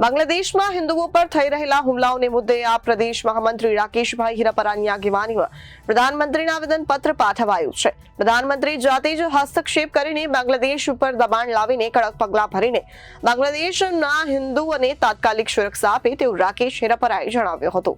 બાંગ્લાદેશમાં હિન્દુઓ પર થઈ રહેલા હુમલાઓને મુદ્દે આ પ્રદેશ મહામંત્રી રાકેશભાઈ હીરાપરાની આગેવાનીમાં પ્રધાનમંત્રીને આવેદનપત્ર પાઠવાયું છે। પ્રધાનમંત્રી જાતે જ હસ્તક્ષેપ કરીને બાંગ્લાદેશ ઉપર દબાણ લાવીને કડક પગલાં ભરીને બાંગ્લાદેશના હિન્દુઓને તાત્કાલિક સુરક્ષા આપે તેવું રાકેશ હીરાપરાએ જણાવ્યું હતું।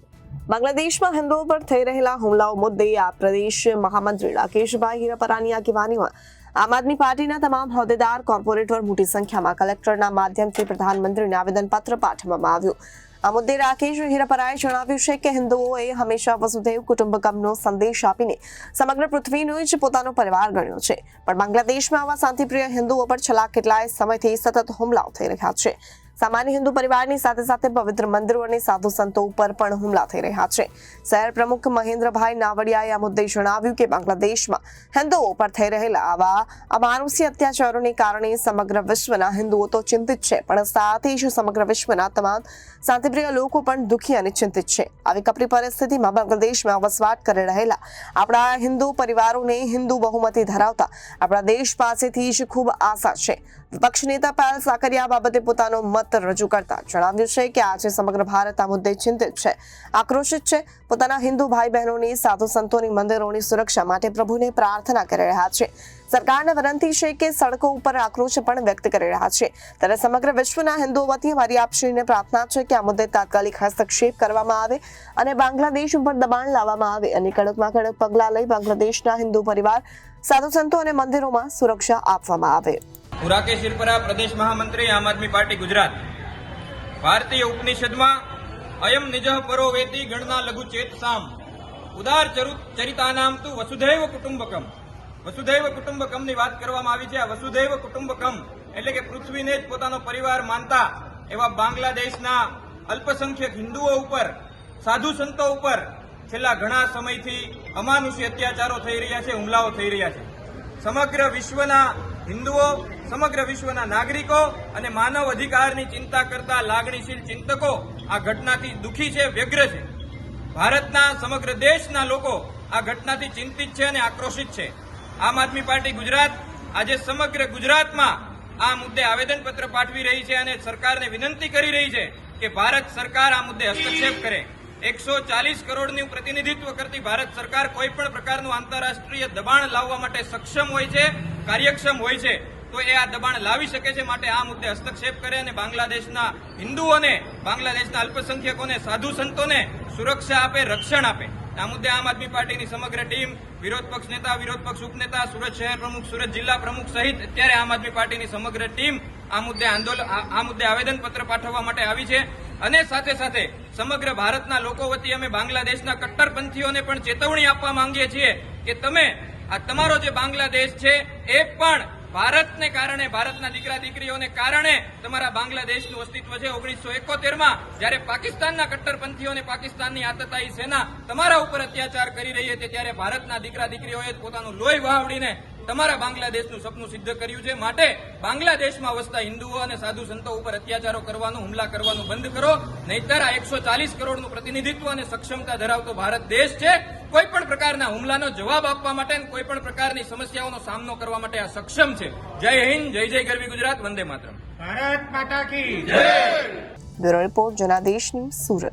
બાંગ્લાદેશમાં હિન્દુઓ પર થઈ રહેલા હુમલાઓ મુદ્દે આ પ્રદેશ મહામંત્રી રાકેશભાઈ હીરાપરાની આગેવાનીમાં આમ આદમી પાર્ટીના તમામ હોદ્દેદાર કોર્પોરેટર મોટી સંખ્યામાં કલેક્ટરના માધ્યમથી પ્રધાનમંત્રીને આવેદનપત્ર પાઠવવામાં આવ્યું। આ મુદ્દે રાકેશ હીરાપરાએ જણાવ્યું છે કે હિન્દુઓએ હંમેશા વસુધૈવ કુટુંબકમનો સંદેશ આપીને સમગ્ર પૃથ્વીનો જ પોતાનો પરિવાર ગણ્યો છે, પણ બાંગ્લાદેશમાં આવા શાંતિપ્રિય હિન્દુઓ પર છેલ્લા કેટલાય સમયથી સતત હુમલાઓ થઈ રહ્યા છે। સામાન્ય હિન્દુ પરિવારની સાથે સાથે પવિત્ર મંદિરો અને સાધુ સંતો ઉપર પણ હુમલા થઈ રહ્યા છે। શહેર પ્રમુખ મહેન્દ્રભાઈ નાવડિયાએ આ મુદ્દે જણાવ્યું કે બાંગ્લાદેશમાં હિન્દુઓ પર થઈ રહેલા આવા અમાનુષી અત્યાચારોને કારણે સમગ્ર વિશ્વના હિન્દુઓ તો ચિંતિત છે, પણ સાથે જ સમગ્ર વિશ્વના તમામ શાંતિપ્રિય લોકો પણ દુઃખી અને ચિંતિત છે। આવી કપરી પરિસ્થિતિમાં બાંગ્લાદેશમાં વસવાટ કરી રહેલા આપણા હિન્દુ પરિવારોને હિન્દુ બહુમતી ધરાવતા આપણા દેશ પાસેથી જ ખૂબ આશા છે। વિપક્ષ નેતા પાયલ સાકરિયા બાબતે પોતાનો મત રજૂ કરતા જણાવ્યું છે કે આજે સમગ્ર ભારત આ મુદ્દે ચિંતિત છે, આક્રોશિત છે। પોતાના હિન્દુ ભાઈ બહેનોની સાધુ સંતોની મંદિરોની સુરક્ષા માટે પ્રભુને પ્રાર્થના કરી રહ્યા છે। સરકારને વિનંતી છે કે સડકો ઉપર આક્રોશ પણ વ્યક્ત કરી રહ્યા છે, ત્યારે સમગ્ર વિશ્વના હિન્દુઓ વતી મારી આપશ્રીને પ્રાર્થના છે કે આ મુદ્દે તાત્કાલિક હસ્તક્ષેપ કરવામાં આવે અને બાંગ્લાદેશ ઉપર દબાણ લાવવામાં આવે અને કડકમાં કડક પગલાં લઈ બાંગ્લાદેશના હિન્દુ પરિવાર, સાધુ સંતો અને મંદિરોમાં સુરક્ષા આપવામાં આવે। હું રાકેશ હીરાપરા, પ્રદેશ મહામંત્રી, આમ આદમી પાર્ટી, ગુજરાત। ભારતીય ઉપનિષદમાં અયમ નિજઃ પરો વેતી ગણના લઘુ ચેત સામ ઉદાર ચરિતાનામ તુ વસુધૈવ કુટુંબકમ। વસુધૈવ કુટુંબકમની વાત કરવામાં આવી છે। આ વસુધૈવ કુટુંબકમ એટલે કે પૃથ્વીને જ પોતાનો પરિવાર માનતા એવા બાંગ્લાદેશના અલ્પસંખ્યક હિન્દુઓ ઉપર, સાધુ સંતો ઉપર છેલ્લા ઘણા સમયથી અમાનુષી અત્યાચારો થઈ રહ્યા છે, હુમલાઓ થઈ રહ્યા છે। સમગ્ર વિશ્વના હિન્દુઓ, સમગ્ર વિશ્વના નાગરિકો અને માનવ અધિકારની ચિંતા કરતા લાગણીશીલ ચિંતકો આ ઘટનાથી દુઃખી છે, વ્યગ્ર છે। ભારતના સમગ્ર દેશના લોકો આ ઘટનાથી ચિંતિત છે અને આક્રોશિત છે। આમ આદમી પાર્ટી ગુજરાત આજે સમગ્ર ગુજરાતમાં આ મુદ્દે આવેદનપત્ર પાઠવી રહી છે અને સરકારને વિનંતી કરી રહી છે કે ભારત સરકાર આ મુદ્દે હસ્તક્ષેપ કરે। 140 કરોડનું પ્રતિનિધિત્વ કરતી ભારત સરકાર કોઈ પણ પ્રકારનું આંતરરાષ્ટ્રીય દબાણ લાવવા માટે સક્ષમ હોય છે, કાર્યક્ષમ હોય છે, તો એ આ દબાણ લાવી શકે છે। માટે આ મુદ્દે હસ્તક્ષેપ કરે અને બાંગ્લાદેશના હિન્દુઓને, બાંગ્લાદેશના અલ્પસંખ્યકોને, સાધુ સંતોને સુરક્ષા આપે, રક્ષણ આપે। આ મુદ્દે આમ આદમી પાર્ટીની સમગ્ર ટીમ, વિરોધ પક્ષ નેતા, વિરોધ પક્ષ ઉપનેતા, સુરત શહેર પ્રમુખ, સુરત જિલ્લા પ્રમુખ સહિત અત્યારે આમ આદમી પાર્ટીની સમગ્ર ટીમ આ મુદ્દે આવેદનપત્ર પાઠવવા માટે આવી છે અને સાથે સાથે સમગ્ર ભારતના લોકો વતી અમે બાંગ્લાદેશના કટ્ટરપંથીઓને પણ ચેતવણી આપવા માંગીએ છીએ કે તમે આ તમારો જે બાંગ્લાદેશ છે એ પણ ભારતને કારણે, ભારતના દીકરા દીકરીઓને કારણે તમારા બાંગ્લાદેશનું અસ્તિત્વ છે। 1971માં જ્યારે પાકિસ્તાનના કટ્ટરપંથીઓને, પાકિસ્તાનની આતતાયી સેના તમારા ઉપર અત્યાચાર કરી રહી હતી, ત્યારે ભારતના દીકરા દીકરીઓએ પોતાનું લોહી વહાવડીને તમારા બાંગ્લાદેશનું સપનું સિદ્ધ કર્યું છે। માટે બાંગ્લાદેશમાં વસતા હિન્દુઓ અને સાધુ સંતો ઉપર અત્યાચારો કરવાનું, હુમલા કરવાનું બંધ કરો, નહીતર આ 140 કરોડનું પ્રતિનિધિત્વ અને સક્ષમતા ધરાવતો ભારત દેશ છે, કોઈ પણ પ્રકારના હુમલાનો જવાબ આપવા માટે, કોઈ પણ પ્રકારની સમસ્યાઓનો સામનો કરવા માટે આ સક્ષમ છે। જય હિન્દ, જય જય ગરવી ગુજરાત, વંદે માતરમ। ભારત માતા કી જય। Bureau report, Janadesh news, Surat.